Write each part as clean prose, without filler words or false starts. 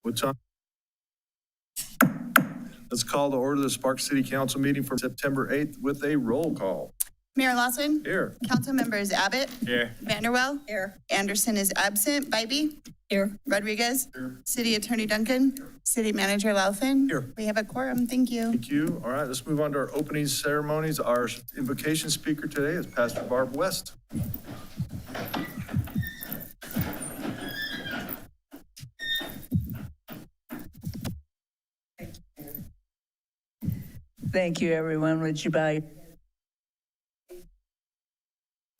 What time? Let's call to order the Sparks City Council meeting for September 8th with a roll call. Mayor Lawson? Here. Council members Abbott? Here. Vanderwell? Here. Anderson is absent. Bybee? Here. Rodriguez? Here. City Attorney Duncan? City Manager Lauthen? Here. We have a quorum. Thank you. Thank you. All right, let's move on to our opening ceremonies. Our invocation speaker today is Pastor Barb West. Thank you, everyone. Would you bow?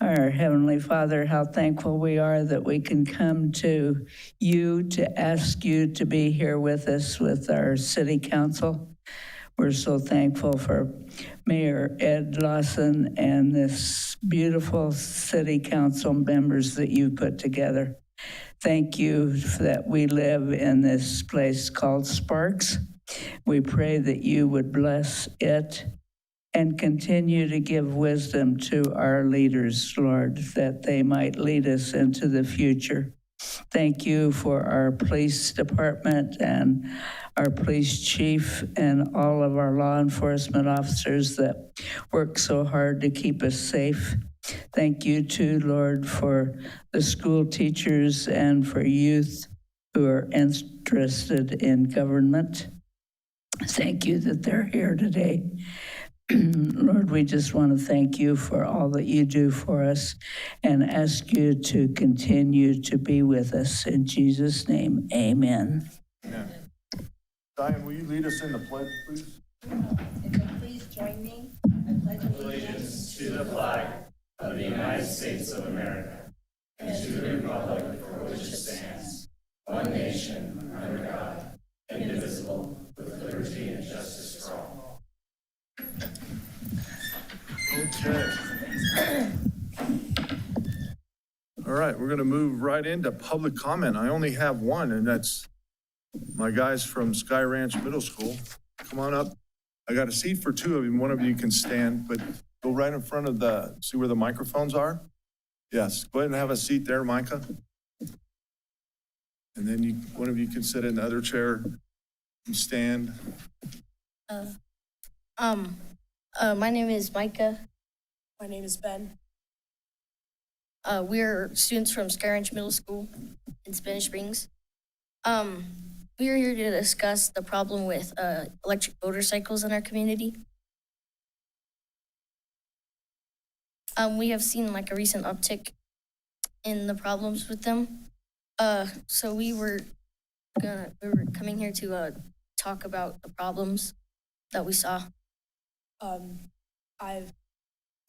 Our Heavenly Father, how thankful we are that we can come to you to ask you to be here with us with our city council. We're so thankful for Mayor Ed Lawson and this beautiful city council members that you put together. Thank you that we live in this place called Sparks. We pray that you would bless it and continue to give wisdom to our leaders, Lord, that they might lead us into the future. Thank you for our police department and our police chief and all of our law enforcement officers that work so hard to keep us safe. Thank you too, Lord, for the school teachers and for youth who are interested in government. Thank you that they're here today. Lord, we just want to thank you for all that you do for us and ask you to continue to be with us. In Jesus' name, amen. Amen. Diane, will you lead us in the pledge, please? If you please join me, I pledge allegiance to the flag of the United States of America and to the republic for which it stands, one nation, under God, indivisible, with liberty and justice for all. Okay. All right, we're going to move right into public comment. I only have one, and that's my guys from Sky Ranch Middle School. Come on up. I got a seat for two of you. One of you can stand, but go right in front of see where the microphones are? Yes, go ahead and have a seat there, Micah. And then one of you can sit in the other chair and stand. My name is Micah. My name is Ben. We're students from Sky Ranch Middle School in Spanish Springs. We are here to discuss the problem with electric motorcycles in our community. We have seen like a recent uptick in the problems with them. So we were coming here to talk about the problems that we saw.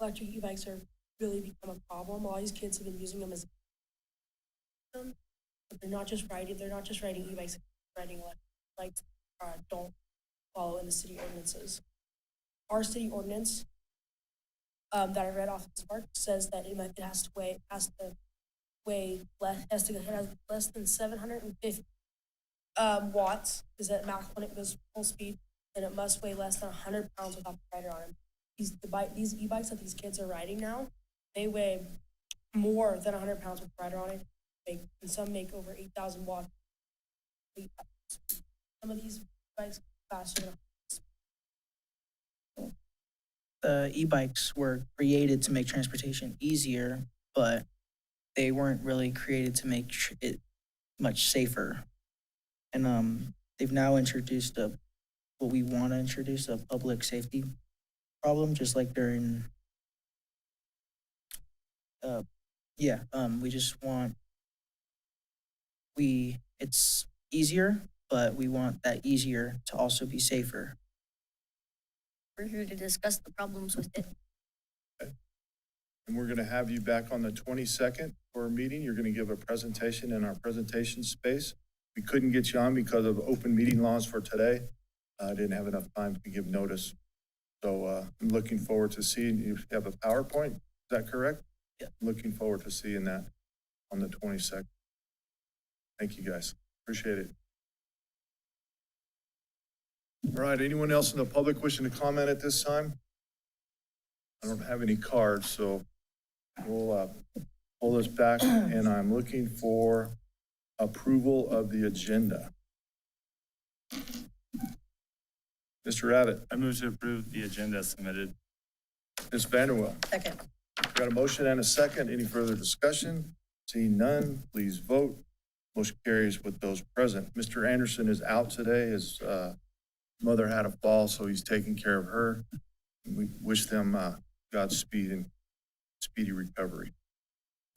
Electric e-bikes are really become a problem. All these kids have been using them as, but they're not just riding e-bikes, they're riding electric bikes don't follow in the city ordinances. Our city ordinance that I read off the Spark says that it has to have less than 750 watts is at max when it goes full speed, and it must weigh less than 100 pounds without the rider on it. These e-bikes that these kids are riding now, they weigh more than 100 pounds with the rider on it, and some make over 8,000 watts. Some of these bikes are faster than the e-bikes were created to make transportation easier, but they weren't really created to make it much safer. And they've now introduced what we want to introduce, a public safety problem, just like during, we just want, it's easier, but we want that easier to also be safer. We're here to discuss the problems with it. And we're going to have you back on the 22nd for a meeting. You're going to give a presentation in our presentation space. We couldn't get you on because of open meeting laws for today. I didn't have enough time to give notice. So I'm looking forward to seeing you have a PowerPoint. Is that correct? Yeah. Looking forward to seeing that on the 22nd. Thank you, guys. Appreciate it. All right, anyone else in the public wishing to comment at this time? I don't have any cards, so we'll pull this back, and I'm looking for approval of the agenda. Mr. Abbott, I move to approve the agenda as submitted. Ms. Vanderwell. Second. Got a motion and a second. Any further discussion? Seeing none, please vote. Motion carries with those present. Mr. Anderson is out today. His mother had a fall, so he's taking care of her. We wish them Godspeed and speedy recovery.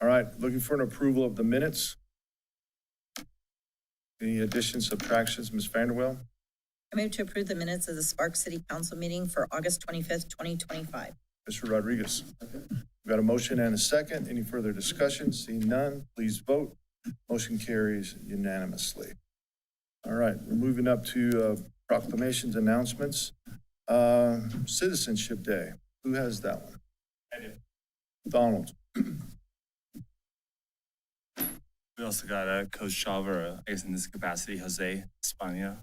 All right, looking for an approval of the minutes. Any additions, subtractions, Ms. Vanderwell? I move to approve the minutes of the Sparks City Council meeting for August 25th, 2025. Mr. Rodriguez. We've got a motion and a second. Any further discussion? Seeing none, please vote. Motion carries unanimously. All right, we're moving up to proclamations, announcements. Citizenship Day. Who has that one? I do. Donald. We also got Coach Chava, I guess in this capacity, Jose Espana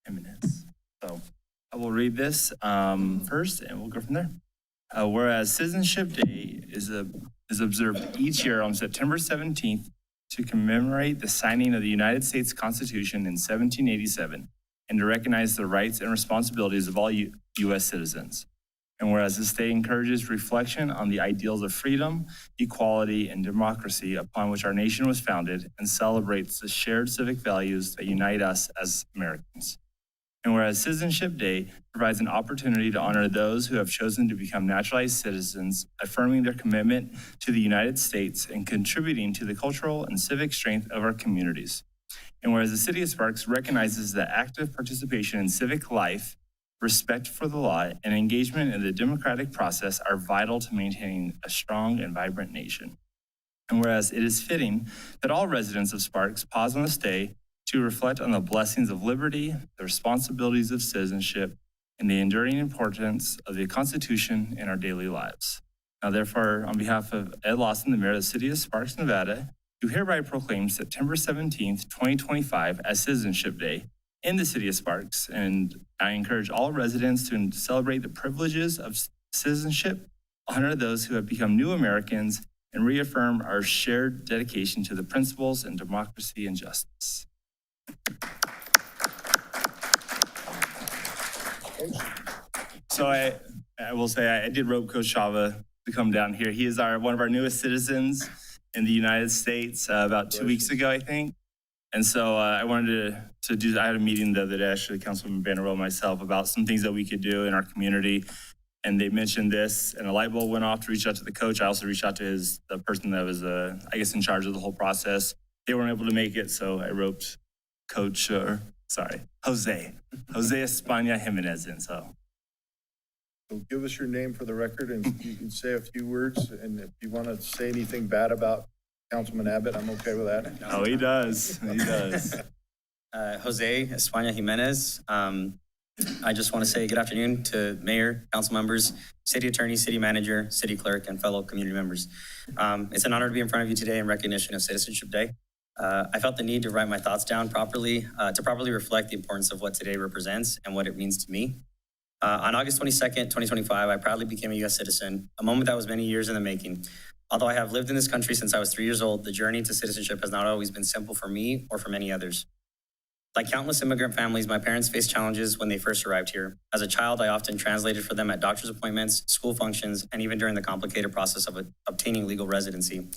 Jimenez. So I will read this first and we'll go from there. Whereas Citizenship Day is observed each year on September 17th to commemorate the signing of the United States Constitution in 1787 and to recognize the rights and responsibilities of all U.S. citizens. And whereas this day encourages reflection on the ideals of freedom, equality, and democracy upon which our nation was founded and celebrates the shared civic values that unite us as Americans. And whereas Citizenship Day provides an opportunity to honor those who have chosen to become naturalized citizens, affirming their commitment to the United States and contributing to the cultural and civic strength of our communities. And whereas the City of Sparks recognizes that active participation in civic life, respect for the law, and engagement in the democratic process are vital to maintaining a strong and vibrant nation. And whereas it is fitting that all residents of Sparks pause on this day to reflect on the blessings of liberty, the responsibilities of citizenship, and the enduring importance of the Constitution in our daily lives. Now, therefore, on behalf of Ed Lawson, the mayor of the City of Sparks, Nevada, do hereby proclaim September 17th, 2025 as Citizenship Day in the City of Sparks. And I encourage all residents to celebrate the privileges of citizenship, honor those who have become new Americans, and reaffirm our shared dedication to the principles in democracy and justice. So I will say I did rope Coach Chava to come down here. He is one of our newest citizens in the United States about 2 weeks ago, I think. And so I wanted to do, I had a meeting the other day, actually, Councilman Vanderwell and myself, about some things that we could do in our community. And they mentioned this, and a light bulb went off to reach out to the coach. I also reached out to the person that was, I guess, in charge of the whole process. They weren't able to make it, so I roped Jose Espana Jimenez in, so. So give us your name for the record, and you can say a few words. And if you want to say anything bad about Councilman Abbott, I'm okay with that. Oh, he does. He does. Jose Espana Jimenez. I just want to say good afternoon to mayor, council members, city attorney, city manager, city clerk, and fellow community members. It's an honor to be in front of you today in recognition of Citizenship Day. I felt the need to write my thoughts down properly, to properly reflect the importance of what today represents and what it means to me. On August 22nd, 2025, I proudly became a U.S. citizen, a moment that was many years in the making. Although I have lived in this country since I was 3 years old, the journey to citizenship has not always been simple for me or for many others. Like countless immigrant families, my parents faced challenges when they first arrived here. As a child, I often translated for them at doctor's appointments, school functions, and even during the complicated process of obtaining legal residency.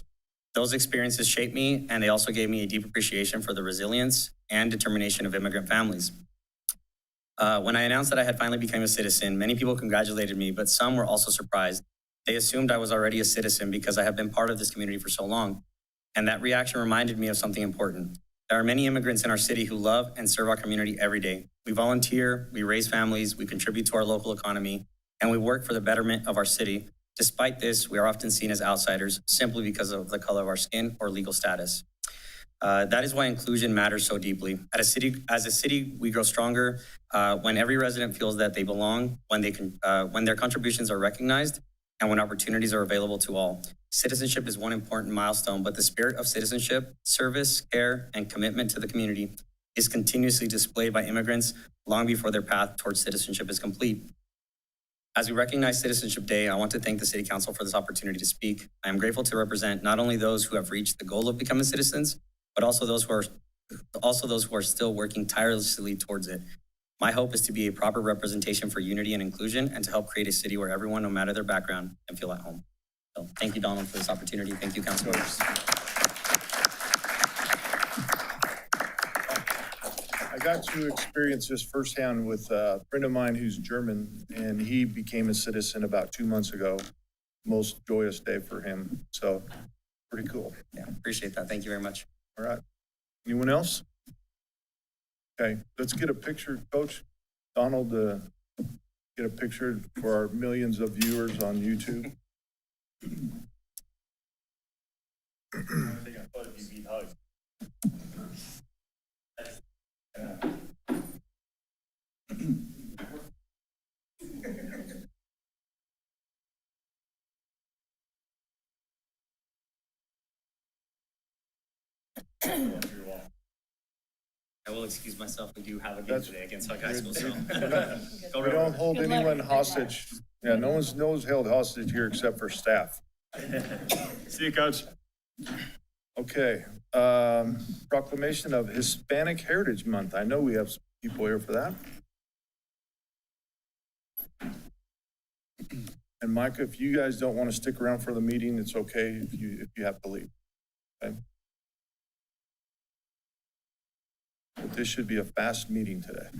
Those experiences shaped me, and they also gave me a deep appreciation for the resilience and determination of immigrant families. When I announced that I had finally become a citizen, many people congratulated me, but some were also surprised. They assumed I was already a citizen because I have been part of this community for so long. And that reaction reminded me of something important. There are many immigrants in our city who love and serve our community every day. We volunteer, we raise families, we contribute to our local economy, and we work for the betterment of our city. Despite this, we are often seen as outsiders simply because of the color of our skin or legal status. That is why inclusion matters so deeply. As a city, we grow stronger when every resident feels that they belong, when their contributions are recognized, and when opportunities are available to all. Citizenship is one important milestone, but the spirit of citizenship, service, care, and commitment to the community is continuously displayed by immigrants long before their path towards citizenship is complete. As we recognize Citizenship Day, I want to thank the City Council for this opportunity to speak. I am grateful to represent not only those who have reached the goal of becoming citizens, but also those who are also those who are still working tirelessly towards it. My hope is to be a proper representation for unity and inclusion and to help create a city where everyone, no matter their background, can feel at home. So thank you, Donald, for this opportunity. Thank you, council members. I got to experience this firsthand with a friend of mine who's German, and he became a citizen about 2 months ago. Most joyous day for him. So pretty cool. Yeah, appreciate that. Thank you very much. All right. Anyone else? Okay, let's get a picture, Coach. Donald, get a picture for our millions of viewers on YouTube. I will excuse myself. We do have a game That's- today against Hug High School, so. We don't hold anyone hostage. Yeah, no one's held hostage here except for staff. See you, Coach. Okay, proclamation of Hispanic Heritage Month. I know we have some people here for that. And Micah, if you guys don't want to stick around for the meeting, it's okay if you have to leave. Okay? But this should be a fast meeting today.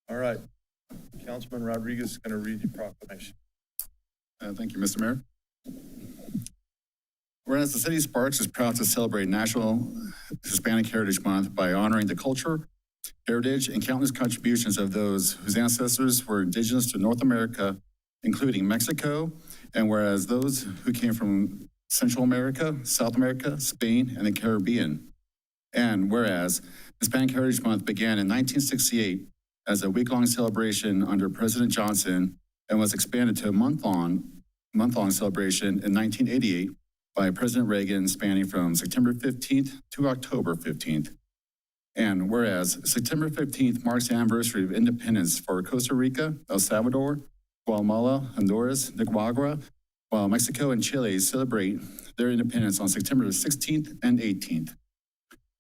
All right, Councilman Rodriguez is going to read the proclamation. Thank you, Mr. Mayor. Whereas the City of Sparks is proud to celebrate National Hispanic Heritage Month by honoring the culture, heritage, and countless contributions of those whose ancestors were indigenous to North America, including Mexico, and whereas those who came from Central America, South America, Spain, and the Caribbean. And whereas Hispanic Heritage Month began in 1968 as a week-long celebration under President Johnson and was expanded to a month-long celebration in 1988 by President Reagan, spanning from September 15th to October 15th. And whereas September 15th marks the anniversary of independence for Costa Rica, El Salvador, Guatemala, Honduras, Nicaragua, while Mexico and Chile celebrate their independence on September 16th and 18th.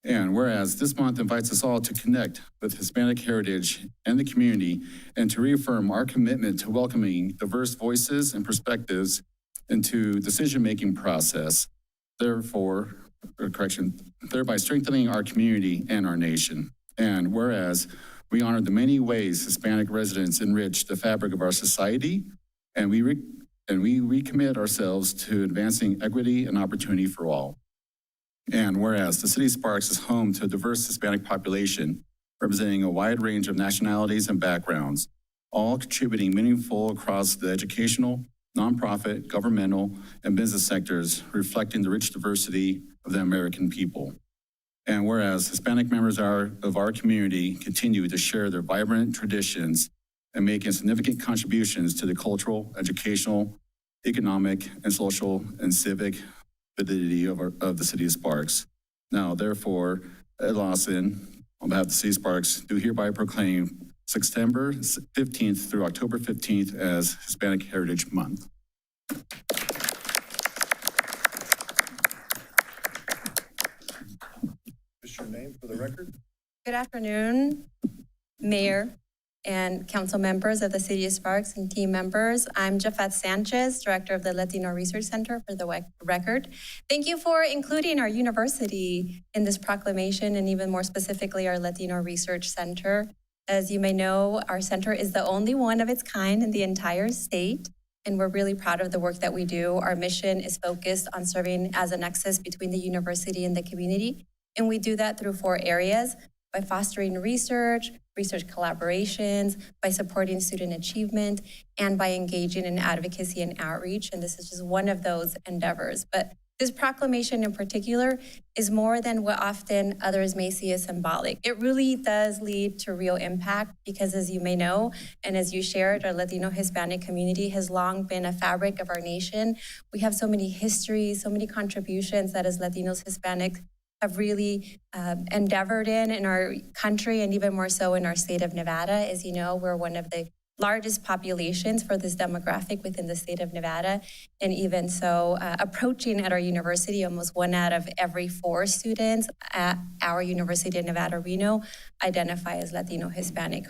And whereas this month invites us all to connect with Hispanic heritage and the community and to reaffirm our commitment to welcoming diverse voices and perspectives into decision-making process, thereby strengthening our community and our nation. And whereas we honor the many ways Hispanic residents enrich the fabric of our society, and we recommit ourselves to advancing equity and opportunity for all. And whereas the City of Sparks is home to a diverse Hispanic population representing a wide range of nationalities and backgrounds, all contributing meaningful across the educational, nonprofit, governmental, and business sectors, reflecting the rich diversity of the American people. And whereas Hispanic members of our community continue to share their vibrant traditions and making significant contributions to the cultural, educational, economic, and social and civic validity of the City of Sparks. Now, therefore, Ed Lawson, on behalf of the City of Sparks, do hereby proclaim September 15th through October 15th as Hispanic Heritage Month. Just your name for the record? Good afternoon, Mayor and council members of the City of Sparks and team members. I'm Jafet Sanchez, Director of the Latino Research Center, for the record. Thank you for including our university in this proclamation, and even more specifically, our Latino Research Center. As you may know, our center is the only one of its kind in the entire state, and we're really proud of the work that we do. Our mission is focused on serving as a nexus between the university and the community, and we do that through 4 areas: by fostering research collaborations, by supporting student achievement, and by engaging in advocacy and outreach. And this is just one of those endeavors. But this proclamation in particular is more than what often others may see as symbolic. It really does lead to real impact because, as you may know, and as you shared, our Latino Hispanic community has long been a fabric of our nation. We have so many histories, so many contributions that as Latinos, Hispanics have really endeavored in our country, and even more so in our state of Nevada. As you know, we're one of the largest populations for this demographic within the state of Nevada. And even so, approaching at our university, almost 1 out of every 4 students at our University of Nevada, Reno, identify as Latino Hispanic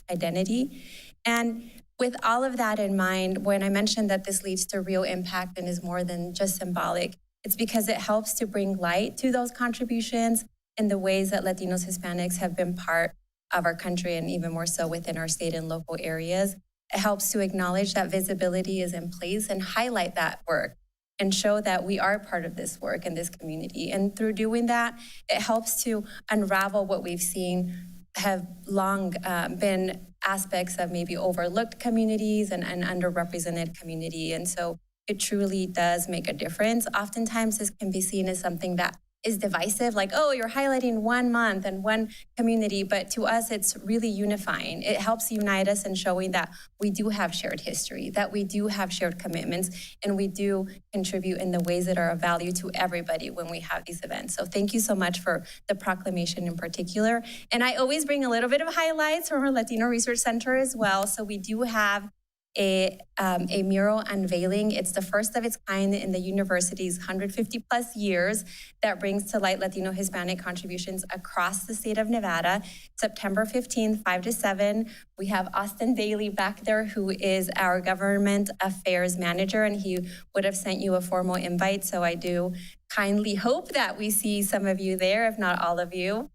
identity. And with all of that in mind, when I mentioned that this leads to real impact and is more than just symbolic, it's because it helps to bring light to those contributions and the ways that Latinos, Hispanics have been part of our country and even more so within our state and local areas. It helps to acknowledge that visibility is in place and highlight that work and show that we are part of this work in this community. And through doing that, it helps to unravel what we've seen have long been aspects of maybe overlooked communities and underrepresented community. And so it truly does make a difference. Oftentimes this can be seen as something that is divisive, like, oh, you're highlighting 1 month and one community, but to us, it's really unifying. It helps unite us in showing that we do have shared history, that we do have shared commitments, and we do contribute in the ways that are of value to everybody when we have these events. So thank you so much for the proclamation in particular. And I always bring a little bit of highlights from our Latino Research Center as well. So we do have a mural unveiling. It's the first of its kind in the university's 150 plus years that brings to light Latino Hispanic contributions across the state of Nevada. September 15th, 5 to 7. We have Austin Daly back there, who is our government affairs manager, and he would have sent you a formal invite. So I do kindly hope that we see some of you there, if not all of you.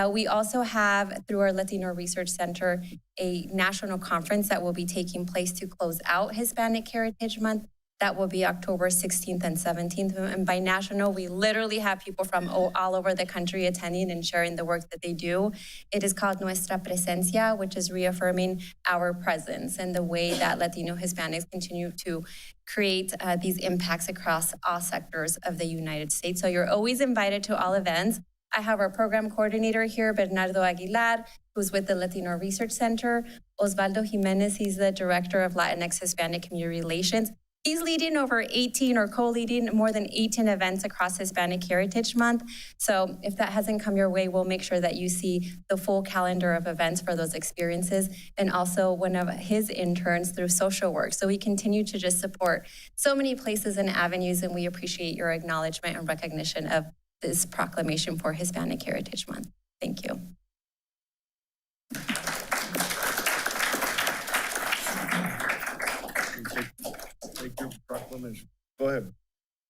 We also have, through our Latino Research Center, a national conference that will be taking place to close out Hispanic Heritage Month. That will be October 16th and 17th. And by national, we literally have people from all over the country attending and sharing the work that they do. It is called Nuestra Presencia, which is reaffirming our presence and the way that Latino Hispanics continue to create these impacts across all sectors of the United States. So you're always invited to all events. I have our program coordinator here, Bernardo Aguilar, who's with the Latino Research Center. Osvaldo Jimenez, he's the director of Latinx Hispanic Community Relations. He's leading over 18 or co-leading more than 18 events across Hispanic Heritage Month. So if that hasn't come your way, we'll make sure that you see the full calendar of events for those experiences, and also one of his interns through social work. So we continue to just support so many places and avenues, and we appreciate your acknowledgement and recognition of this proclamation for Hispanic Heritage Month. Thank you. Take your proclamation. Go ahead.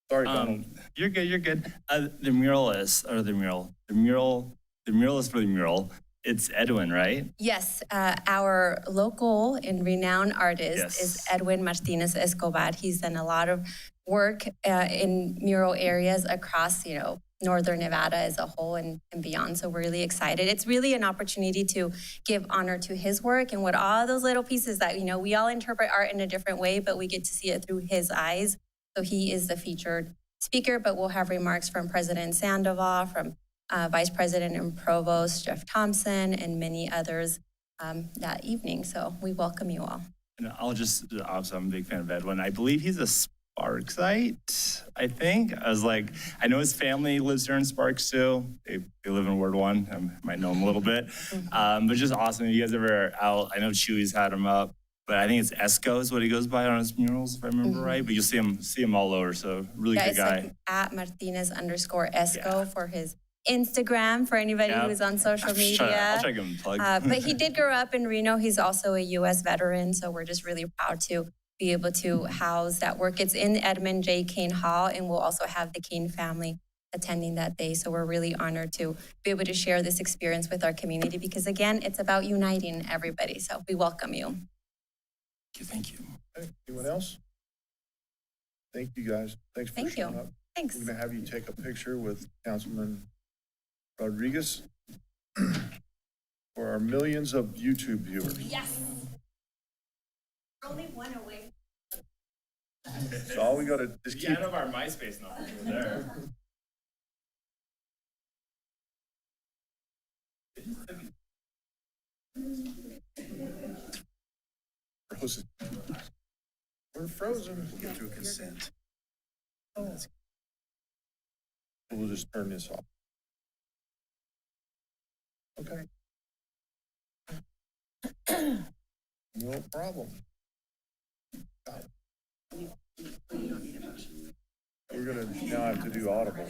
Sorry, Donald. You're good, you're good. The mural is for the mural. It's Edwin, right? Yes, our local and renowned artist is Edwin Martinez Escobar. He's done a lot of work in mural areas across, Northern Nevada as a whole and beyond. So we're really excited. It's really an opportunity to give honor to his work and what all those little pieces that, we all interpret art in a different way, but we get to see it through his eyes. So he is the featured speaker, but we'll have remarks from President Sandoval, from Vice President and Provost Jeff Thompson, and many others that evening. So we welcome you all. And I'm a big fan of Edwin. I believe he's a Sparksite, I think. I know his family lives here in Sparks too. They live in Ward 1. I might know him a little bit. But just awesome. If you guys ever out, I know Chewy's had him up, but I think it's Esco is what he goes by on his murals, if I remember right. But you'll see him all over. So really good guy. It's at Martinez_Esco for his Instagram, for anybody who's on social media. I'll try to give him a plug. But he did grow up in Reno. He's also a U.S. veteran, so we're just really proud to be able to house that work. It's in Edmund J. Kane Hall, and we'll also have the Kane family attending that day. So we're really honored to be able to share this experience with our community because, again, it's about uniting everybody. So we welcome you. Thank you. Okay. Anyone else? Thank you, guys. Thanks for showing up. Thanks. We're going to have you take a picture with Councilman Rodriguez for our millions of YouTube viewers. Yes. Only one away. So all we got to just keep. Out of our MySpace numbers there. Frozen. We're frozen. Get through consent. We'll just turn this off. Okay. No problem. We're gonna now have to do audible.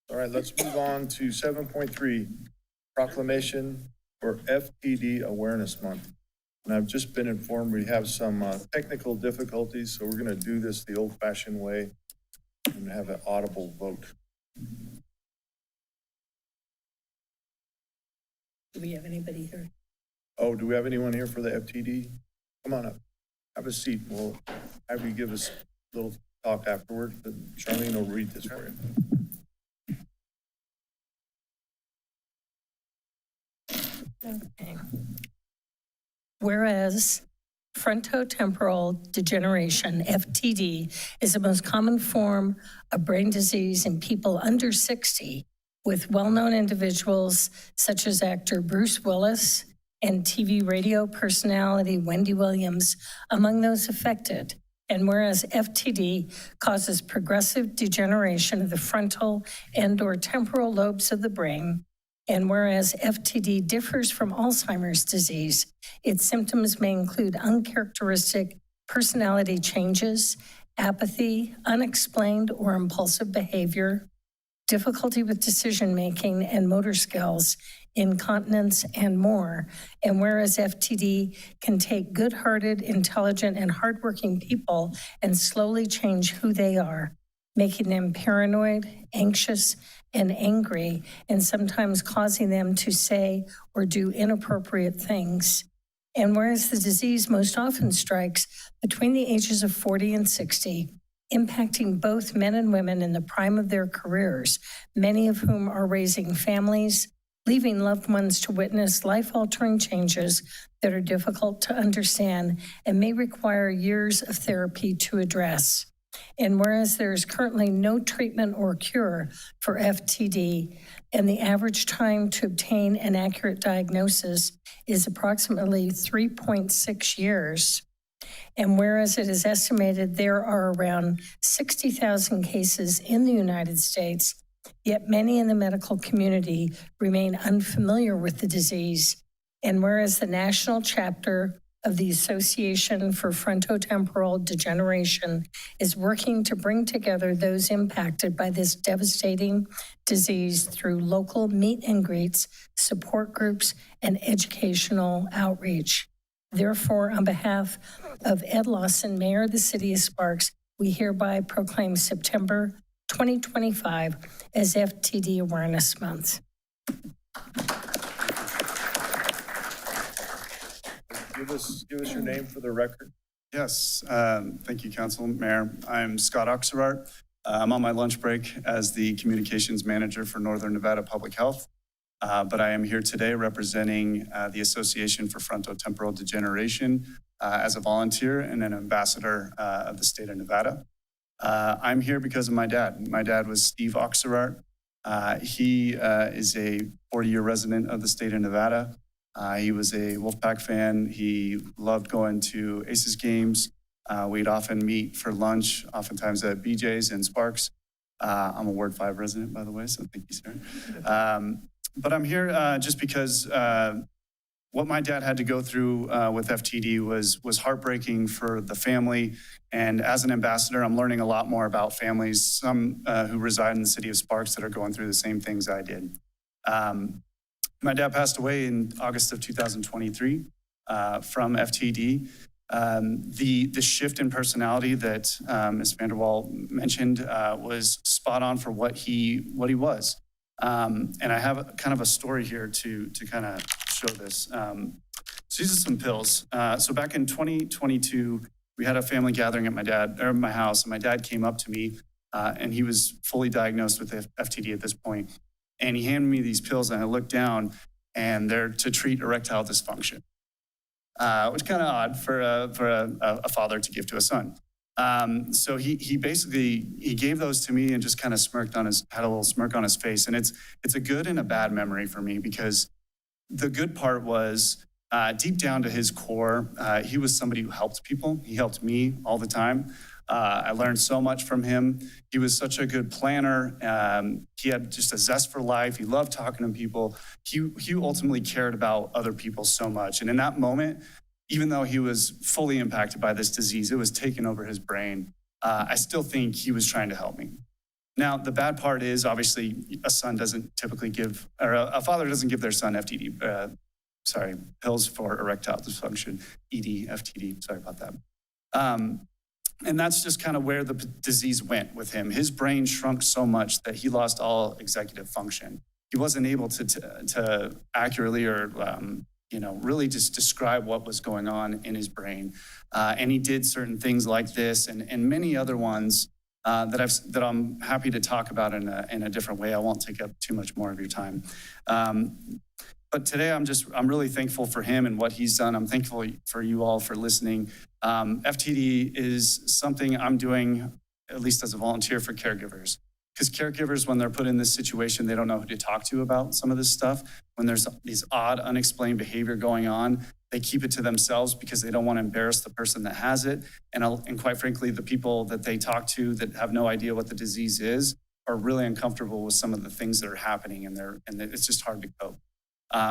All right, let's move on to 7.3, proclamation for FTD Awareness Month. And I've just been informed we have some technical difficulties, so we're gonna do this the old-fashioned way and have an audible vote. Do we have anybody here? Oh, do we have anyone here for the FTD? Come on up, have a seat. We'll have you give us a little talk afterward, but Charlene will read this for you. Okay. Whereas frontotemporal degeneration, FTD, is the most common form of brain disease in people under 60, with well-known individuals such as actor Bruce Willis and TV radio personality Wendy Williams among those affected. And whereas FTD causes progressive degeneration of the frontal and/or temporal lobes of the brain, and whereas FTD differs from Alzheimer's disease, its symptoms may include uncharacteristic personality changes, apathy, unexplained or impulsive behavior, difficulty with decision-making and motor skills, incontinence, and more. And whereas FTD can take good-hearted, intelligent, and hardworking people and slowly change who they are, making them paranoid, anxious, and angry, and sometimes causing them to say or do inappropriate things. And whereas the disease most often strikes between the ages of 40 and 60, impacting both men and women in the prime of their careers, many of whom are raising families, leaving loved ones to witness life-altering changes that are difficult to understand and may require years of therapy to address. And whereas there is currently no treatment or cure for FTD, and the average time to obtain an accurate diagnosis is approximately 3.6 years, and whereas it is estimated there are around 60,000 cases in the United States, yet many in the medical community remain unfamiliar with the disease, and whereas the national chapter of the Association for Frontotemporal Degeneration is working to bring together those impacted by this devastating disease through local meet and greets, support groups, and educational outreach. Therefore, on behalf of Ed Lawson, Mayor of the City of Sparks, we hereby proclaim September 2025 as FTD Awareness Month. Give us your name for the record. Yes, thank you, Council Mayor. I'm Scott Oxerart. I'm on my lunch break as the Communications Manager for Northern Nevada Public Health, but I am here today representing the Association for Frontotemporal Degeneration as a volunteer and an ambassador of the state of Nevada. I'm here because of my dad. My dad was Steve Oxerart. He is a 40-year resident of the state of Nevada. He was a Wolfpack fan. He loved going to Aces games. We'd often meet for lunch, oftentimes at BJ's and Sparks. I'm a Ward 5 resident, by the way, so thank you, sir. But I'm here just because what my dad had to go through with FTD was heartbreaking for the family. And as an ambassador, I'm learning a lot more about families, some who reside in the city of Sparks that are going through the same things I did. My dad passed away in August of 2023 from FTD. The shift in personality that Ms. Vanderwall mentioned was spot on for what he was. And I have kind of a story here to kind of show this. So these are some pills. So back in 2022, we had a family gathering at my house, and my dad came up to me, and he was fully diagnosed with FTD at this point. And he handed me these pills and I looked down and they're to treat erectile dysfunction, which is kind of odd for a father to give to a son. So he basically, he gave those to me and just kind of had a little smirk on his face. And it's a good and a bad memory for me, because the good part was deep down to his core, he was somebody who helped people. He helped me all the time. I learned so much from him. He was such a good planner. He had just a zest for life. He loved talking to people. He ultimately cared about other people so much. And in that moment, even though he was fully impacted by this disease, it was taking over his brain. I still think he was trying to help me. Now, the bad part is, obviously, a son doesn't typically give, or a father doesn't give their son pills for erectile dysfunction, ED, FTD, sorry about that. And that's just kind of where the disease went with him. His brain shrunk so much that he lost all executive function. He wasn't able to accurately or really just describe what was going on in his brain. And he did certain things like this and many other ones that I'm happy to talk about in a different way. I won't take up too much more of your time. But today I'm really thankful for him and what he's done. I'm thankful for you all for listening. FTD is something I'm doing, at least as a volunteer, for caregivers. Because caregivers, when they're put in this situation, they don't know who to talk to about some of this stuff. When there's these odd, unexplained behavior going on, they keep it to themselves because they don't want to embarrass the person that has it. And quite frankly, the people that they talk to that have no idea what the disease is are really uncomfortable with some of the things that are happening, and it's just hard to cope.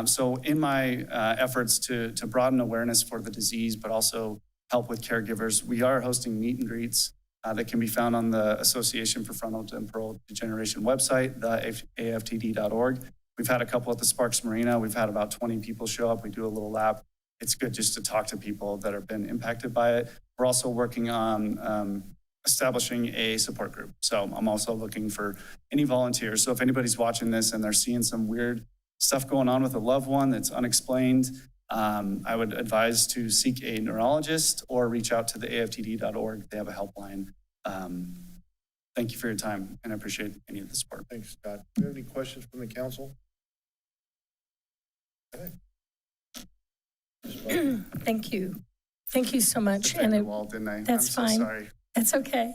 So in my efforts to broaden awareness for the disease, but also help with caregivers, we are hosting meet and greets that can be found on the Association for Frontotemporal Degeneration website, the AFTD.org. We've had a couple at the Sparks Marina. We've had about 20 people show up. We do a little lap. It's good just to talk to people that have been impacted by it. We're also working on establishing a support group. So I'm also looking for any volunteers. So if anybody's watching this and they're seeing some weird stuff going on with a loved one that's unexplained, I would advise to seek a neurologist or reach out to the AFTD.org. They have a helpline. Thank you for your time, and I appreciate any of the support. Thanks, Scott. Do you have any questions from the council? Okay. Thank you. Thank you so much. Thank you all, didn't I? That's I'm so fine. sorry. That's okay.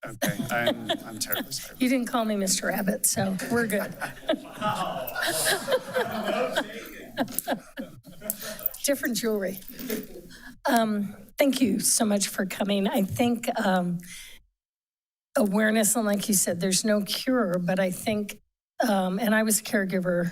Okay, I'm terribly sorry. You didn't call me Mr. Rabbit, so we're good. Different jewelry. Thank you so much for coming. I think awareness, and like you said, there's no cure, but I think, and I was a caregiver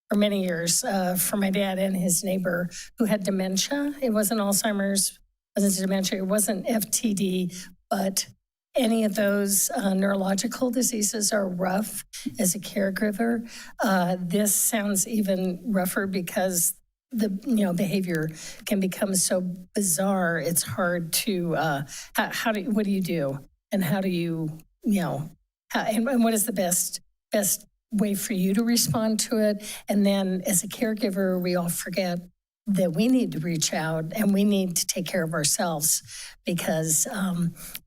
for many years for my dad and his neighbor who had dementia. It wasn't Alzheimer's, wasn't dementia, it wasn't FTD, but any of those neurological diseases are rough as a caregiver. This sounds even rougher because the behavior can become so bizarre. It's hard to what do you do, and how do you and what is the best way for you to respond to it? And then as a caregiver, we all forget that we need to reach out and we need to take care of ourselves, because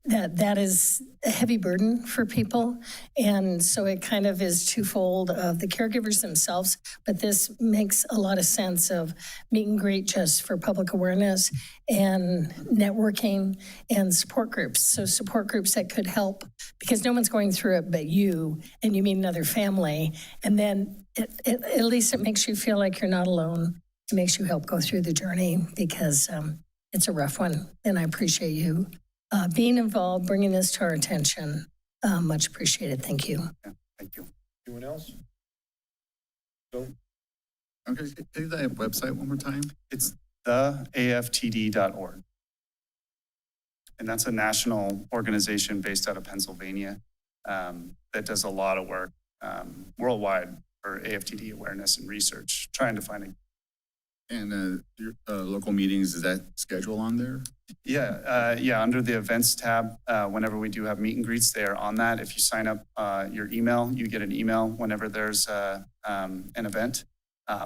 that is a heavy burden for people. And so it kind of is twofold of the caregivers themselves, but this makes a lot of sense of meet and greet just for public awareness and networking and support groups. So support groups that could help, because no one's going through it but you, and you meet another family. And then at least it makes you feel like you're not alone. It makes you help go through the journey, because it's a rough one. And I appreciate you being involved, bringing this to our attention. Much appreciated. Thank you. Yeah, thank you. Anyone else? Go. Okay, say that website one more time. It's the AFTD.org. And that's a national organization based out of Pennsylvania that does a lot of work worldwide for AFTD awareness and research, trying to find a. And your local meetings, is that schedule on there? Yeah, under the events tab, whenever we do have meet and greets, they are on that. If you sign up your email, you get an email whenever there's an event.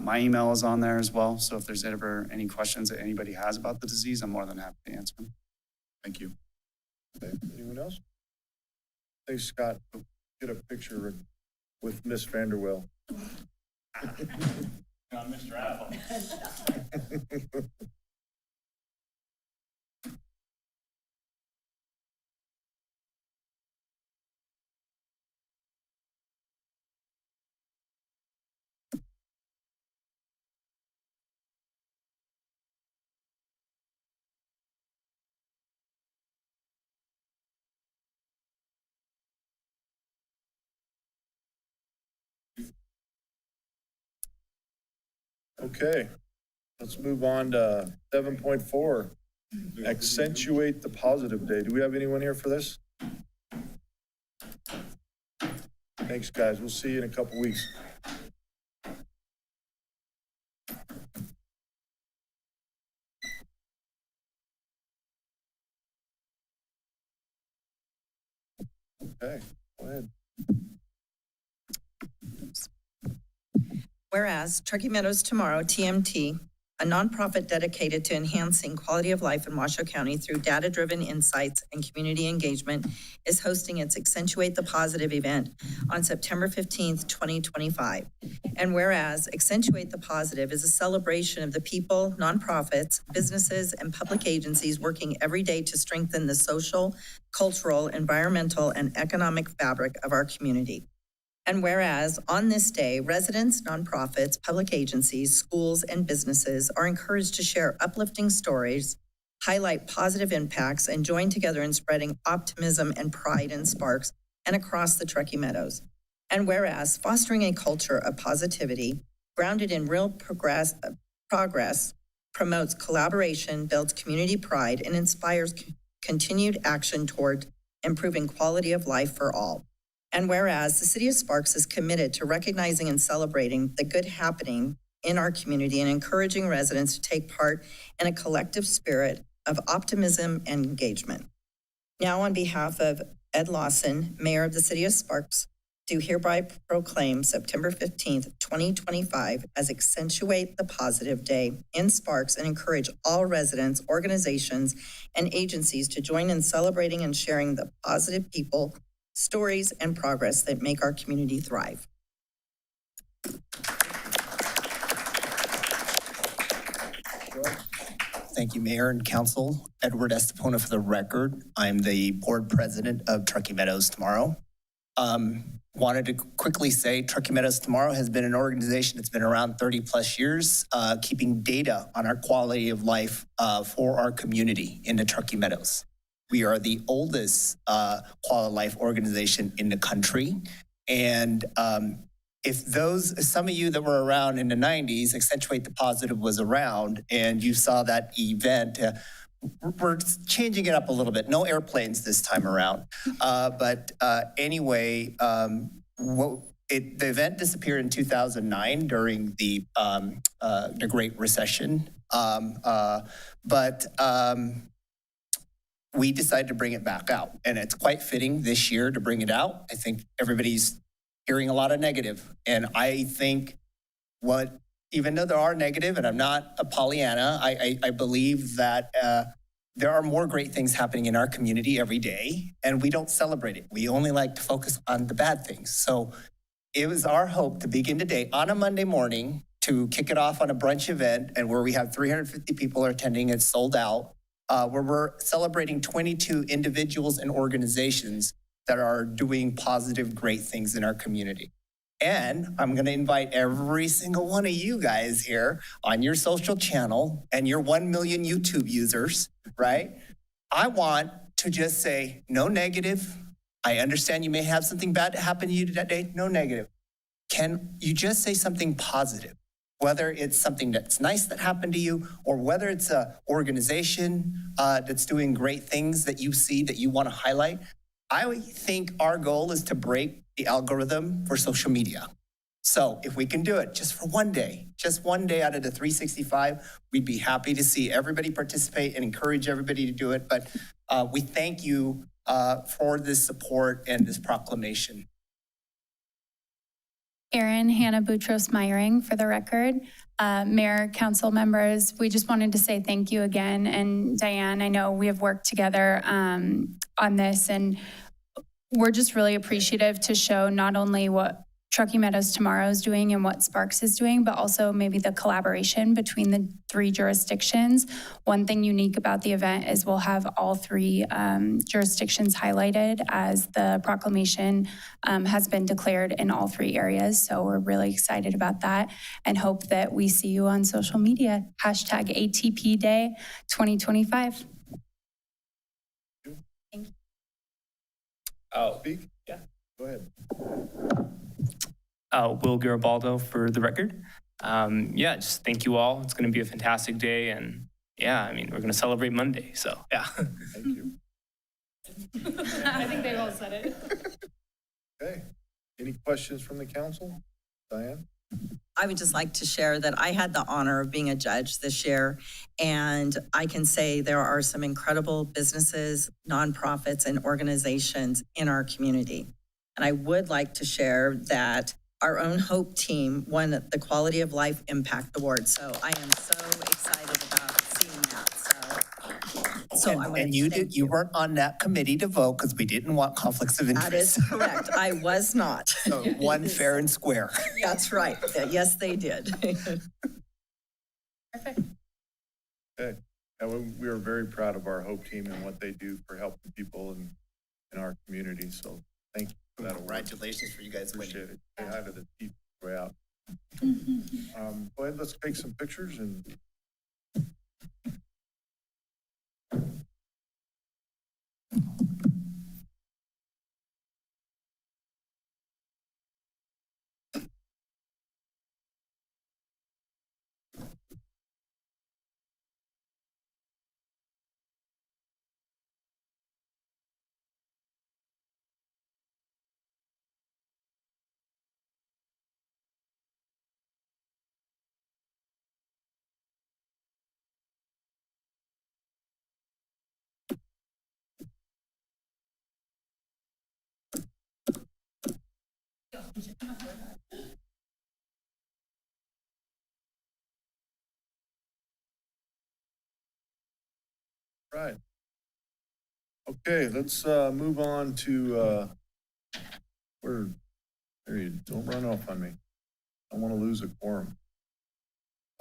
My email is on there as well. So if there's ever any questions that anybody has about the disease, I'm more than happy to answer them. Thank you. Okay. Anyone else? Thanks, Scott. Get a picture. with Miss Vanderwell. I'm Mr. Apple. Okay, let's move on to 7.4, accentuate the positive day. Do we have anyone here for this? Thanks, guys. We'll see you in a couple weeks. Okay, go ahead. Whereas Truckee Meadows Tomorrow, TMT, a nonprofit dedicated to enhancing quality of life in Washoe County through data-driven insights and community engagement, is hosting its Accentuate the Positive event on September 15th, 2025. And whereas Accentuate the Positive is a celebration of the people, nonprofits, businesses, and public agencies working every day to strengthen the social, cultural, environmental, and economic fabric of our community. And whereas on this day, residents, nonprofits, public agencies, schools, and businesses are encouraged to share uplifting stories, highlight positive impacts, and join together in spreading optimism and pride in Sparks and across the Truckee Meadows. And whereas fostering a culture of positivity grounded in real progress promotes collaboration, builds community pride, and inspires continued action toward improving quality of life for all. And whereas the City of Sparks is committed to recognizing and celebrating the good happening in our community and encouraging residents to take part in a collective spirit of optimism and engagement. Now, on behalf of Ed Lawson, Mayor of the City of Sparks, do hereby proclaim September 15th, 2025 as Accentuate the Positive Day in Sparks and encourage all residents, organizations, and agencies to join in celebrating and sharing the positive people, stories, and progress that make our community thrive. Thank you, Mayor and Council. Edward Estepona for the record. I'm the board president of Truckee Meadows Tomorrow. Wanted to quickly say Truckee Meadows Tomorrow has been an organization that's been around 30 plus years, keeping data on our quality of life for our community in the Truckee Meadows. We are the oldest quality of life organization in the country. And if some of you that were around in the 90s, Accentuate the Positive was around and you saw that event, we're changing it up a little bit. No airplanes this time around. Anyway, the event disappeared in 2009 during the Great Recession. We decided to bring it back out. And it's quite fitting this year to bring it out. I think everybody's hearing a lot of negative. And I think even though there are negative, and I'm not a Pollyanna, I believe that there are more great things happening in our community every day, and we don't celebrate it. We only like to focus on the bad things. So it was our hope to begin today on a Monday morning to kick it off on a brunch event, and where we have 350 people attending, it's sold out. Where we're celebrating 22 individuals and organizations that are doing positive, great things in our community. And I'm going to invite every single one of you guys here on your social channel and your 1 million YouTube users, right? I want to just say no negative. I understand you may have something bad happen to you that day. No negative. Can you just say something positive? Whether it's something that's nice that happened to you, or whether it's an organization that's doing great things that you see that you want to highlight. I think our goal is to break the algorithm for social media. So if we can do it just for one day out of the 365, we'd be happy to see everybody participate and encourage everybody to do it. But we thank you for this support and this proclamation. Erin Hannah Boutros Meyering for the record. Mayor, council members, we just wanted to say thank you again. And Diane, I know we have worked together on this, and we're just really appreciative to show not only what Truckee Meadows Tomorrow is doing and what Sparks is doing, but also maybe the collaboration between the 3 jurisdictions. One thing unique about the event is we'll have all 3 jurisdictions highlighted as the proclamation has been declared in all 3 areas. So we're really excited about that and hope that we see you on social media. #ATP Day 2025. Speak? Yeah. Go ahead. Will Garibaldo for the record. Yeah, just thank you all. It's going to be a fantastic day. And yeah, I mean, we're going to celebrate Monday. So yeah. Thank you. I think they all said it. Okay. Any questions from the council? Diane? I would just like to share that I had the honor of being a judge this year, and I can say there are some incredible businesses, nonprofits, and organizations in our community. And I would like to share that our own HOPE team won the Quality of Life Impact Award. So I am so excited about seeing that. So I want to And you thank you weren't on that committee to vote because we didn't want conflicts of That is interest. correct. I was not. So one fair and square. That's right. Yes, they did. Okay. And we are very proud of our HOPE team and what they do for helping people in our community. So thank you for that award. Congratulations for you guys winning. Appreciate it. Say hi to the people way out. Go ahead, let's take some pictures and. Right. Okay, let's move on to there you don't run off on me. I want to lose a quorum.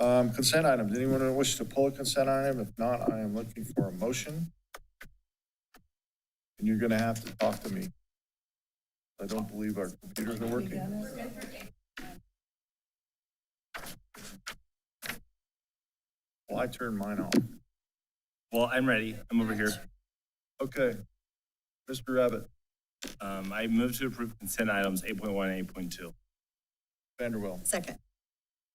Consent items. Anyone wish to pull a consent item? If not, I am looking for a motion. And you're gonna have to talk to me. I don't believe our computers are working. Well, I turned mine off. Well, I'm ready. I'm over here. Okay. Mr. Rabbit, I move to approve consent items 8.1 and 8.2. Vanderwell. Second.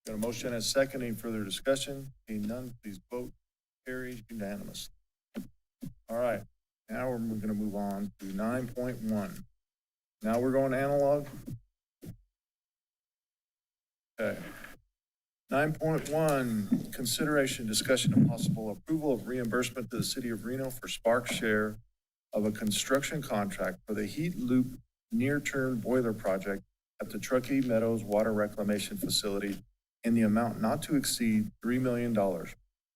Got a motion and a second. Any further discussion? Seeing none, please vote. Carries unanimous. All right, now we're gonna move on to 9.1. Now we're going analog. Okay. 9.1, consideration, discussion, and possible approval of reimbursement to the city of Reno for Sparks' share of a construction contract for the heat loop near-term boiler project at the Truckee Meadows Water Reclamation Facility in the amount not to exceed $3 million,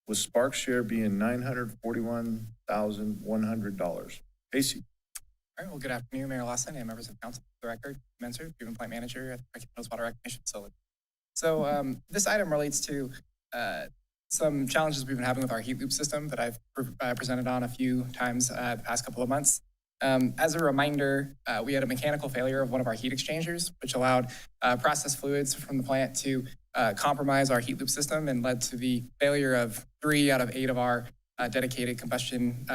with Sparks' share being $941,100. Casey. All right, well, good afternoon, Mayor Lawson and members of council. For the record, Menser, Treatment Plant Manager at the Truckee Meadows Water Reclamation Facility. So this item relates to some challenges we've been having with our heat loop system that I've presented on a few times the past couple of months. As a reminder, we had a mechanical failure of one of our heat exchangers, which allowed processed fluids from the plant to compromise our heat loop system and led to the failure of 3 out of 8 of our dedicated combustion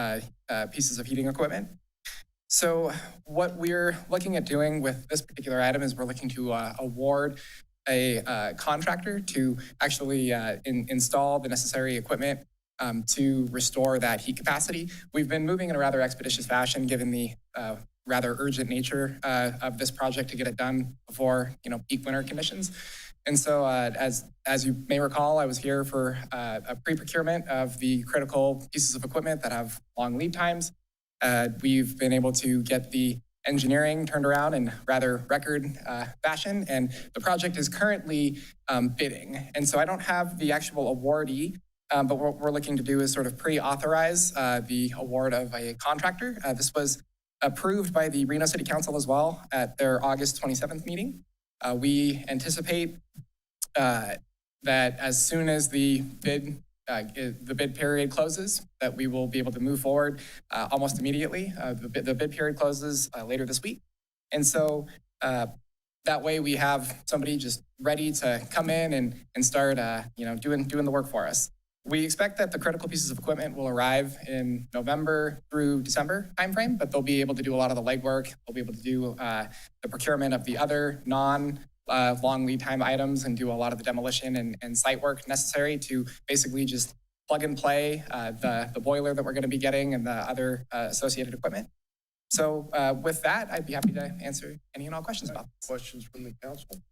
pieces of heating equipment. So what we're looking at doing with this particular item is we're looking to award a contractor to actually install the necessary equipment to restore that heat capacity. We've been moving in a rather expeditious fashion given the rather urgent nature of this project to get it done before peak winter conditions. And so as you may recall, I was here for a pre-procurement of the critical pieces of equipment that have long lead times. We've been able to get the engineering turned around in rather record fashion, and the project is currently bidding. And so I don't have the actual awardee, but what we're looking to do is sort of pre-authorize the award of a contractor. This was approved by the Reno City Council as well at their August 27th meeting. We anticipate that as soon as the bid period closes, that we will be able to move forward almost immediately. The bid period closes later this week. And so that way we have somebody just ready to come in and start doing the work for us. We expect that the critical pieces of equipment will arrive in November through December timeframe, but they'll be able to do a lot of the legwork. They'll be able to do the procurement of the other long lead time items and do a lot of the demolition and site work necessary to basically just plug and play the boiler that we're going to be getting and the other associated equipment. So with that, I'd be happy to answer any and all questions about this. Questions from the council?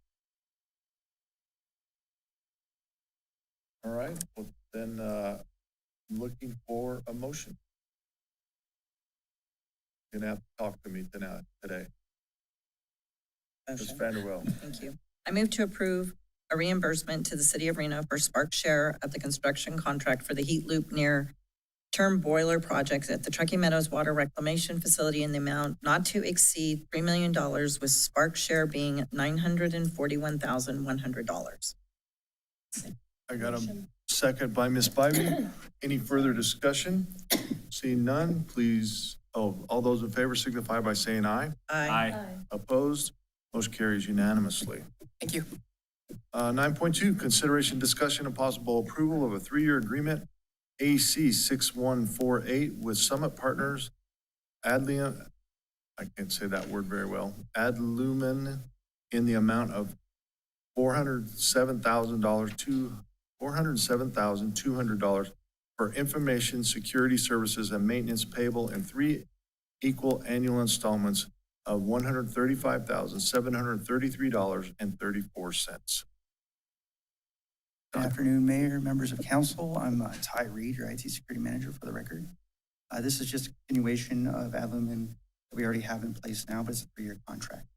All right, well, then looking for a motion. You're gonna have to talk to me today. Ms. Vanderwell. Thank you. I move to approve a reimbursement to the city of Reno for Spark's share of the construction contract for the heat loop near term boiler projects at the Truckee Meadows Water Reclamation Facility in the amount not to exceed $3 million, with Spark's share being $941,100. I got a second by Ms. Bybee. Any further discussion? Seeing none, please, all those in favor signify by saying aye. Aye. Opposed? Motion carries unanimously. Thank you. 9.2, consideration, discussion, and possible approval of a 3-year agreement, AC 6148, with Summit Partners, Adlumen, I can't say that word very well, Adlumen, in the amount of $407,200 for information security services and maintenance payable in 3 equal annual installments of $135,733.34. Good afternoon, Mayor, members of council. I'm Ty Reed, your IT security manager for the record. This is just a continuation of Adlumen that we already have in place now, but it's a 3-year contract.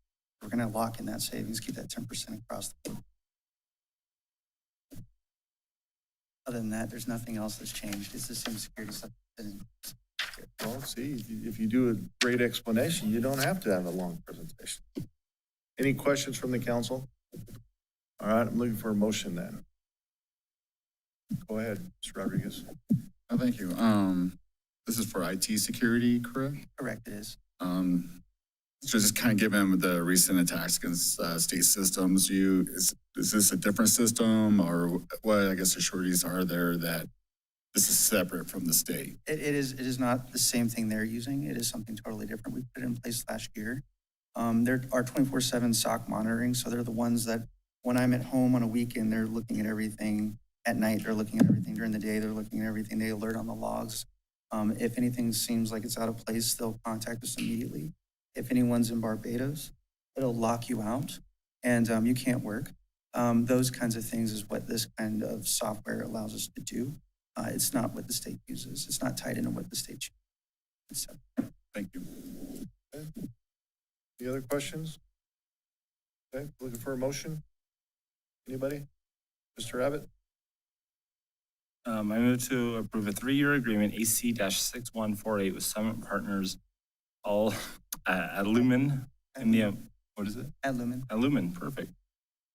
We're going to lock in that savings, keep that 10% across the board. Other than that, there's nothing else that's changed. It's the same security stuff. Well, see, if you do a great explanation, you don't have to have a long presentation. Any questions from the council? All right, I'm looking for a motion then. Go ahead, Mr. Rodriguez. Oh, thank you. This is for IT security, correct? Correct, it is. So just kind of given the recent attacks against state systems, is this a different system, or what, I guess, the sureties are there that this is separate from the state? It is not the same thing they're using. It is something totally different. We put it in place last year. There are 24/7 SOC monitoring, so they're the ones that when I'm at home on a weekend, they're looking at everything. At night, they're looking at everything. During the day, they're looking at everything. They alert on the logs. If anything seems like it's out of place, they'll contact us immediately. If anyone's in Barbados, it'll lock you out and you can't work. Those kinds of things is what this kind of software allows us to do. It's not what the state uses. It's not tied into what the state uses. Thank you. Okay. Any other questions? Okay, looking for a motion? Anybody? Mr. Abbott? I move to approve a 3-year agreement, AC-6148, with Summit Partners, all Adlumen, in the, what is it? Adlumen. Adlumen, perfect.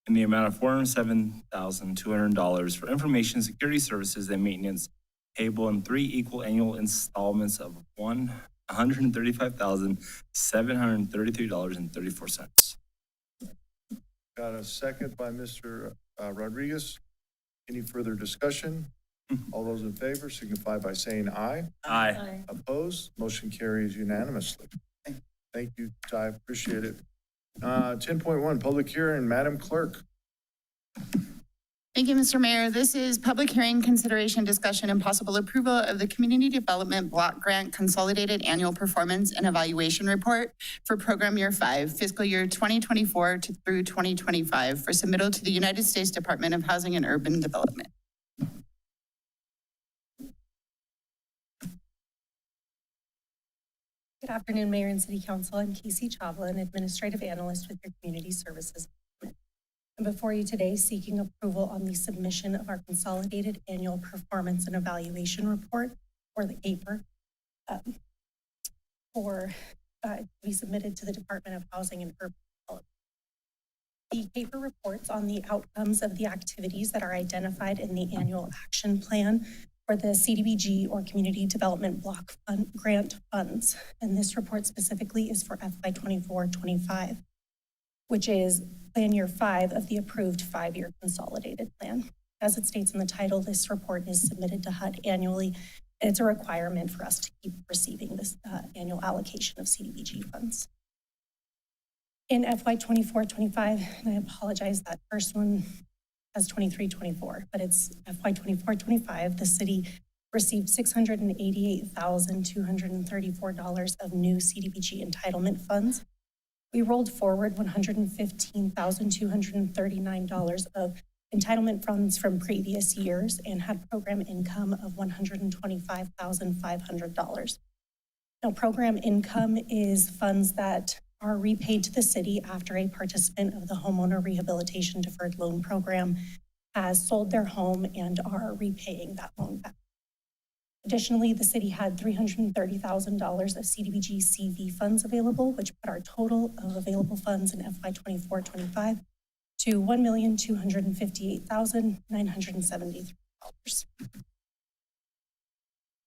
In the amount of $407,200 for information security services and maintenance payable in 3 equal annual installments of $135,733.34. Got a second by Mr. Rodriguez. Any further discussion? All those in favor signify by saying aye. Aye. Opposed? Motion carries unanimously. Thank you, Ty. Appreciate it. 10.1, public hearing. Madam Clerk. Thank you, Mr. Mayor. This is public hearing, consideration, discussion, and possible approval of the Community Development Block Grant Consolidated Annual Performance and Evaluation Report for Program Year 5, fiscal year 2024 through 2025, for submittal to the United States Department of Housing and Urban Development. Good afternoon, Mayor and City Council. I'm Casey Chavla, an Administrative Analyst with your Community Services. I'm before you today seeking approval on the submission of our Consolidated Annual Performance and Evaluation Report, or the APER, to be submitted to the Department of Housing and Urban Development. The CAPER reports on the outcomes of the activities that are identified in the annual action plan for the CDBG or Community Development Block Grant funds. And this report specifically is for FY 24-25, which is plan year 5 of the approved 5-year consolidated plan. As it states in the title, this report is submitted to HUD annually, and it's a requirement for us to keep receiving this annual allocation of CDBG funds. In FY 24-25, and I apologize, that first one has 23-24, but it's FY 24-25, the city received $688,234 of new CDBG entitlement funds. We rolled forward $115,239 of entitlement funds from previous years and had program income of $125,500. Now, program income is funds that are repaid to the city after a participant of the Homeowner Rehabilitation Deferred Loan Program has sold their home and are repaying that loan back. Additionally, the city had $330,000 of CDBG CV funds available, which put our total of available funds in FY 24-25 to $1,258,973.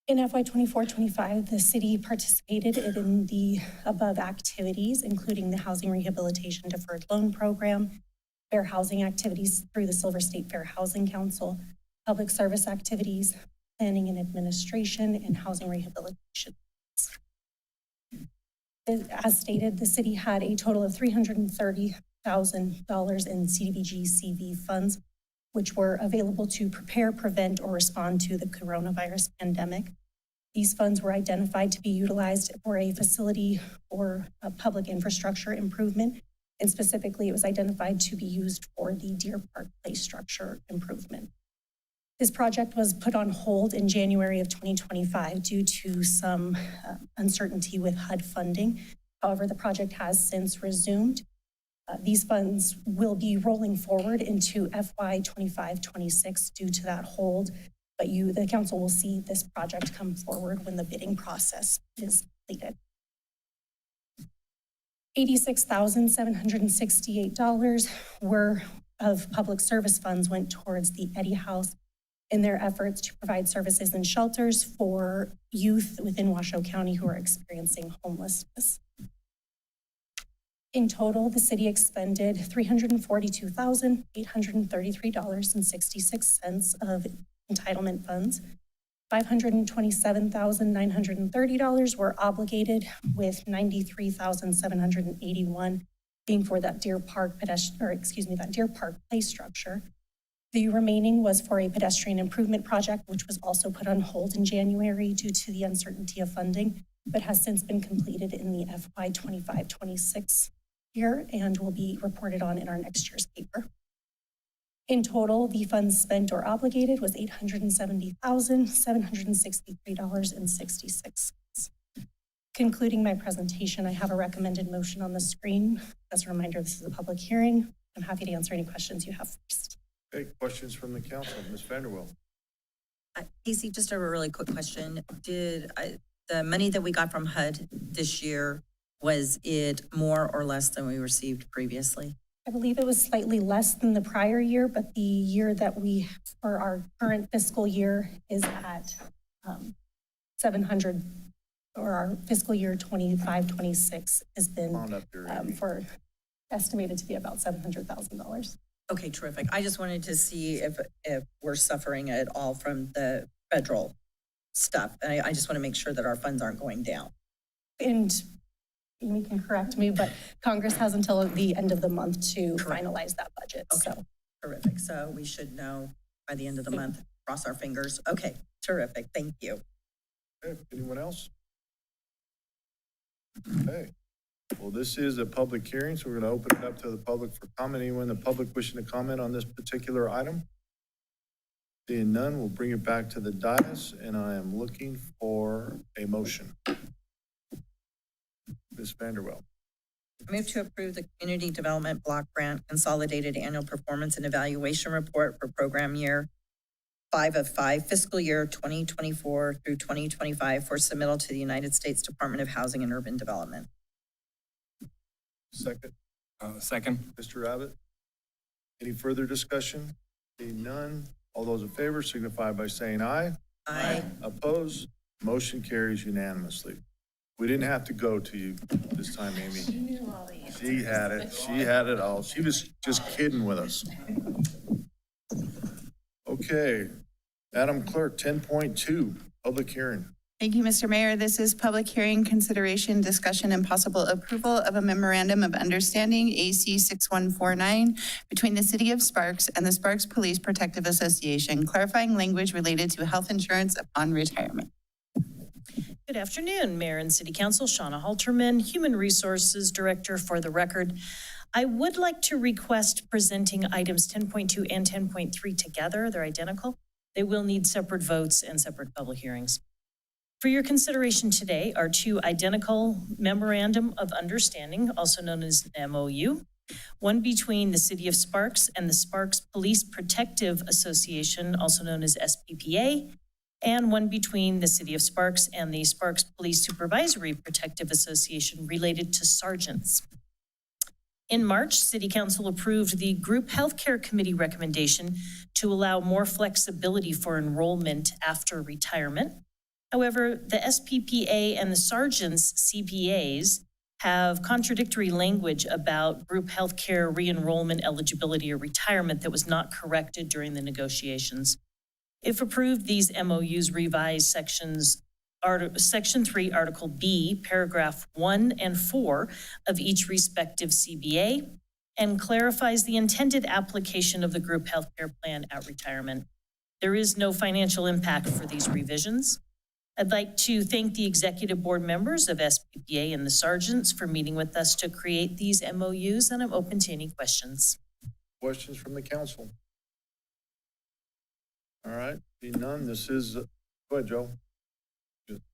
In FY 24-25, the city participated in the above activities, including the Housing Rehabilitation Deferred Loan Program, fair housing activities through the Silver State Fair Housing Council, public service activities, planning and administration, and housing rehabilitation. As stated, the city had a total of $330,000 in CDBG CV funds, which were available to prepare, prevent, or respond to the coronavirus pandemic. These funds were identified to be utilized for a facility or a public infrastructure improvement, and specifically it was identified to be used for the Deer Park Play structure improvement. This project was put on hold in January of 2025 due to some uncertainty with HUD funding. However, the project has since resumed. These funds will be rolling forward into FY 25-26 due to that hold, but the council will see this project come forward when the bidding process is completed. $86,768 of public service funds went towards the Eddy House in their efforts to provide services and shelters for youth within Washoe County who are experiencing homelessness. In total, the city expended $342,833.66 of entitlement funds. $527,930 were obligated, with $93,781 being for that Deer Park Play structure. The remaining was for a pedestrian improvement project, which was also put on hold in January due to the uncertainty of funding, but has since been completed in the FY 25-26 year and will be reported on in our next year's paper. In total, the funds spent or obligated was $870,763.66. Concluding my presentation, I have a recommended motion on the screen. As a reminder, this is a public hearing. I'm happy to answer any questions you have first. Okay, questions from the council. Ms. Vanderwell. Casey, just a really quick question. The money that we got from HUD this year, was it more or less than we received previously? I believe it was slightly less than the prior year, but the year that for our current fiscal year is at 700, or our fiscal year 25-26 has been estimated to be about $700,000. Okay, terrific. I just wanted to see if we're suffering at all from the federal stuff. And I just want to make sure that our funds aren't going down. And Amy can correct me, but Congress has until the end of the month to finalize that budget. Okay, so terrific. So we should know by the end of the month. Cross our fingers. Okay, terrific. Thank you. Okay, anyone else? Okay. Well, this is a public hearing, so we're going to open it up to the public for comment. Anyone in the public wishing to comment on this particular item? Seeing none, we'll bring it back to the dais, and I am looking for a motion. Ms. Vanderwell. I move to approve the Community Development Block Grant Consolidated Annual Performance and Evaluation Report for program year 5 of 5, fiscal year 2024 through 2025 for submittal to the United States Department of Housing and Urban Development. Second. Second. Mr. Abbott. Any further discussion? Seeing none, all those in favor signify by saying aye. Aye. Opposed? Motion carries unanimously. We didn't have to go to you this time, Amy. She had it. She had it all. She was just kidding with us. Okay, Madam Clerk, 10.2, public hearing. Thank you, Mr. Mayor. This is public hearing, consideration, discussion, and possible approval of a memorandum of understanding, AC 6149, between the City of Sparks and the Sparks Police Protective Association, clarifying language related to health insurance upon retirement. Good afternoon, Mayor and City Council. Shauna Halterman, Human Resources Director for the record. I would like to request presenting items 10.2 and 10.3 together. They're identical. They will need separate votes and separate public hearings. For your consideration today are two identical memorandum of understanding, also known as MOU, one between the City of Sparks and the Sparks Police Protective Association, also known as SPPA, and one between the City of Sparks and the Sparks Police Supervisory Protective Association related to sergeants. In March, City Council approved the Group Healthcare Committee recommendation to allow more flexibility for enrollment after retirement. However, the SPPA and the sergeants' CPAs have contradictory language about group healthcare re-enrollment eligibility or retirement that was not corrected during the negotiations. If approved, these MOUs revise Section 3, Article B, Paragraph 1 and 4 of each respective CBA and clarifies the intended application of the group healthcare plan at retirement. There is no financial impact for these revisions. I'd like to thank the executive board members of SPPA and the sergeants for meeting with us to create these MOUs, and I'm open to any questions. Questions from the council? All right, seeing none, this is, go ahead, Joe.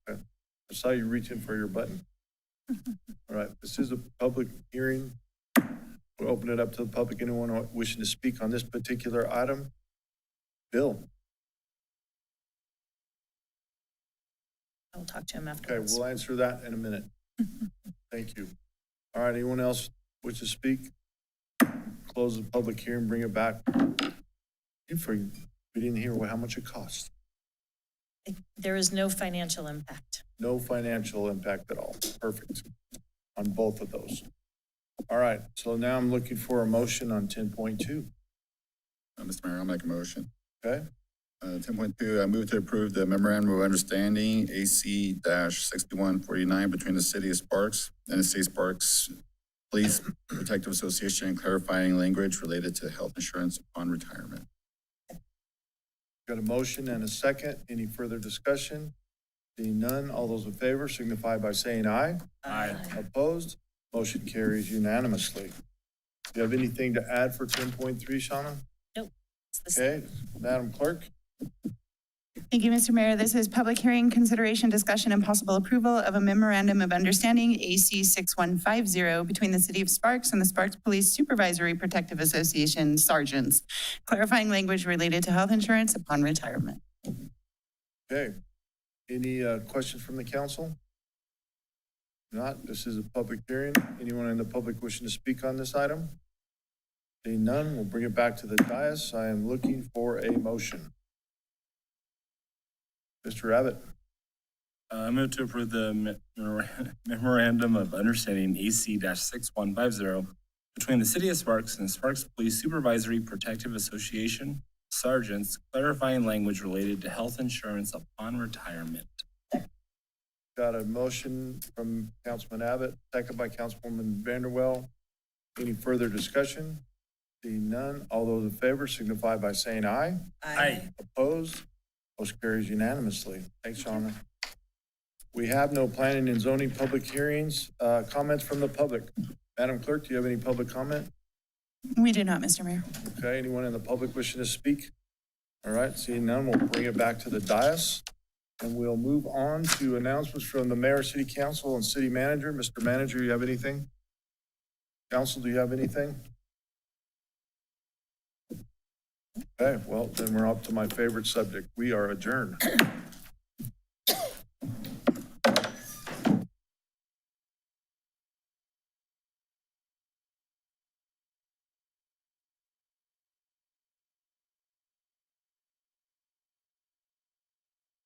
I saw you reaching for your button. All right, this is a public hearing. We'll open it up to the public. Anyone wishing to speak on this particular item? Bill? I'll talk to him Okay, afterwards. we'll answer that in a minute. Thank you. All right, anyone else wish to speak? Close the public hearing, bring it back. We didn't hear how much it costs. There is no financial impact. No financial impact at all. Perfect. On both of those. All right, so now I'm looking for a motion on 10.2. Mr. Mayor, I'll make a motion. Okay, 10.2, I move to approve the memorandum of understanding AC-6149 between the City of Sparks and the City of Sparks Police Protective Association, clarifying language related to health insurance upon retirement. got a motion and a second. Any further discussion? Seeing none, all those in favor signify by saying aye. Aye. Opposed? Motion carries unanimously. Do you have anything to add for 10.3, Shauna? Nope. It's the same. Okay, Madam Clerk? Thank you, Mr. Mayor. This is public hearing, consideration, discussion, and possible approval of a memorandum of understanding, AC 6150, between the City of Sparks and the Sparks Police Supervisory Protective Association sergeants, clarifying language related to health insurance upon retirement. Okay. Any questions from the council? Not, this is a public hearing. Anyone in the public wishing to speak on this item? Seeing none, we'll bring it back to the dais. I am looking for a motion. Mr. Abbott? I move to approve the memorandum of understanding AC-6150 between the City of Sparks and Sparks Police Supervisory Protective Association sergeants, clarifying language related to health insurance upon retirement. Got a motion from Councilman Abbott, second by Councilwoman Vanderwell. Any further discussion? Seeing none, all those in favor signify by saying aye. Aye. Opposed? Motion carries unanimously. Thanks, Shauna. We have no planning and zoning public hearings. Comments from the public. Madam Clerk, do you have any public comment? We do not, Mr. Mayor. Okay, anyone in the public wishing to speak? All right, seeing none, we'll bring it back to the dais. And we'll move on to announcements from the mayor, city council, and city manager. Mr. Manager, you have anything? Council, do you have anything? Okay, well, then we're up to my favorite subject. We are adjourned.